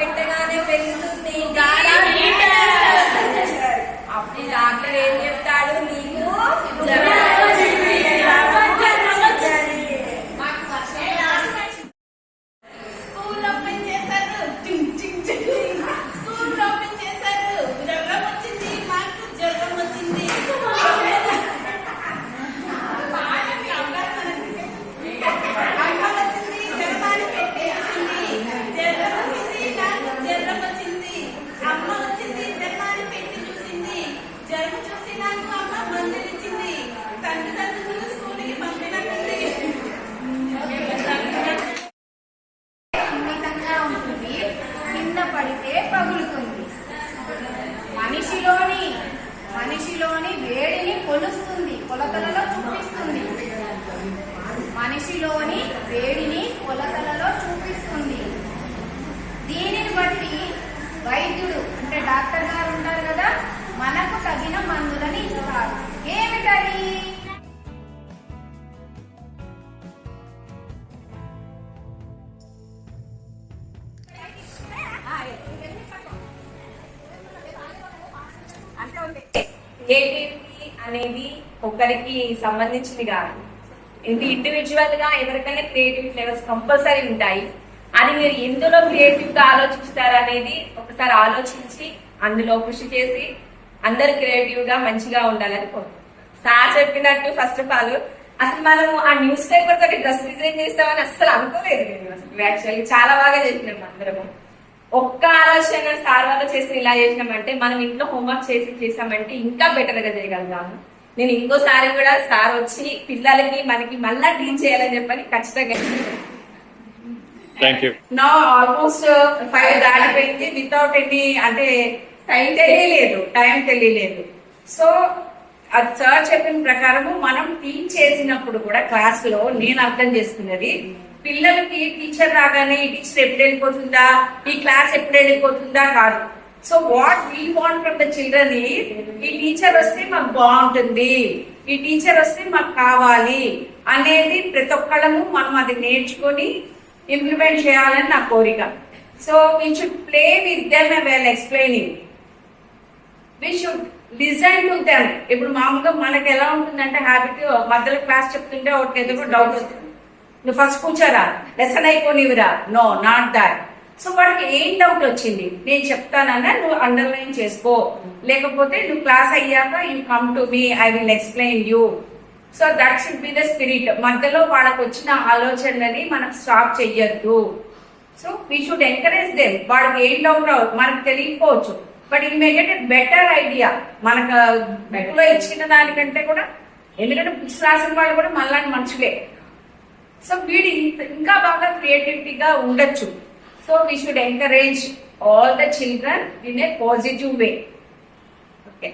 పెట్టగానే పెరుగుతుంది అప్పుడు డాక్టర్ ఏం చెప్తాడు, నీకు మనిషిలోని వేడిని కొలుస్తుంది, కొలతలలో చూపిస్తుంది. మనిషిలోని వేడిని కొలతలలో చూపిస్తుంది. దీనిని బట్టి వైద్యుడు అంటే డాక్టర్ గారు ఉంటారు కదా, మనకు తగిన మందులని ఇస్తారు. ఏమిటది? క్రియేటివిటీ అనేది ఒకరికి సంబంధించింది కాదు. ఇండివిజువల్ గా ఎవరికైనా క్రియేటివ్ లెవెల్స్ కంపల్సరీ ఉంటాయి. అది మీరు ఎందులో క్రియేటివ్ గా ఆలోచిస్తారు అనేది ఒకసారి ఆలోచించి అందులో కృషి చేసి అందరు క్రియేటివ్ గా మంచిగా ఉండాలని కోరుకుంటున్నాను. సార్ చెప్పినట్టు ఫస్ట్ ఆఫ్ ఆల్ అసలు మనం ఆ న్యూస్ పేపర్ తోటి డ్రెస్ డిజైన్ చేస్తామని అసలు అనుకోలేదు. యాక్చువల్లీ చాలా బాగా చేసినాం అందరము. ఒక్క ఆలోచన సార్ వాళ్ళు చేసి ఇలా చేసినామంటే, మనం ఇంట్లో హోంవర్క్ చేసామంటే ఇంకా బెటర్ గా చేయగలుగుతాము. నేను ఇంకోసారి కూడా సార్ వచ్చి పిల్లలకి మనకి మళ్ళా టీచ్ చేయాలని చెప్పని ఖచ్చితంగా. నా ఆల్మోస్ట్ 5 దాటిపోయింది వితౌట్ ఎనీ అంటే టైం తెలియలేదు. సో అది సార్ చెప్పిన ప్రకారము మనం టీచ్ చేసినప్పుడు కూడా క్లాస్ లో నేను అర్థం చేసుకున్నది, పిల్లలకి టీచర్ రాగానే ఈ టీచర్ ఎప్పుడు వెళ్ళిపోతుందా, ఈ క్లాస్ ఎప్పుడు వెళ్ళిపోతుందా కాదు. So what we want from the children ఈ టీచర్ వస్తే మాకు బాగుంటుంది, ఈ టీచర్ వస్తే మాకు కావాలి అనేది ప్రతి ఒక్కళ్ళము మనం అది నేర్చుకొని ఇంప్లిమెంట్ చేయాలని నా కోరిక. So we should play with them well explaining, we should listen to them. ఇప్పుడు మామూలుగా మనకి ఎలా ఉంటుందంటే హ్యాబిట్, మధ్యలో క్లాస్ చెప్తుంటే ఒకటి ఏదో డౌట్ వస్తుంది, నువ్వు ఫస్ట్ కూర్చోరా, లెసన్ అయిపోనివిరా, నో నాట్ దాట్. సో వాడికి ఏం డౌట్ వచ్చింది నేను చెప్తానన్నా నువ్వు అండర్లైన్ చేసుకో, లేకపోతే నువ్వు క్లాస్ అయ్యాక you come to me, I will explain you. So that should be the spirit. మధ్యలో వాళ్ళకి వచ్చిన ఆలోచనని మనం స్టాప్ చెయ్యొద్దు. So we should encourage them. వాడికి ఏం డౌట్ మనకు తెలియకపోవచ్చు, but it may get a better idea. మనకు బుక్ లో ఇచ్చిన దానికంటే కూడా, ఎందుకంటే బుక్స్ రాసిన వాళ్ళు కూడా మళ్ళీ మనుషులే. సో వీడు ఇంకా బాగా క్రియేటివిటీగా ఉండొచ్చు. So we should encourage all the children in a positive way. Okay.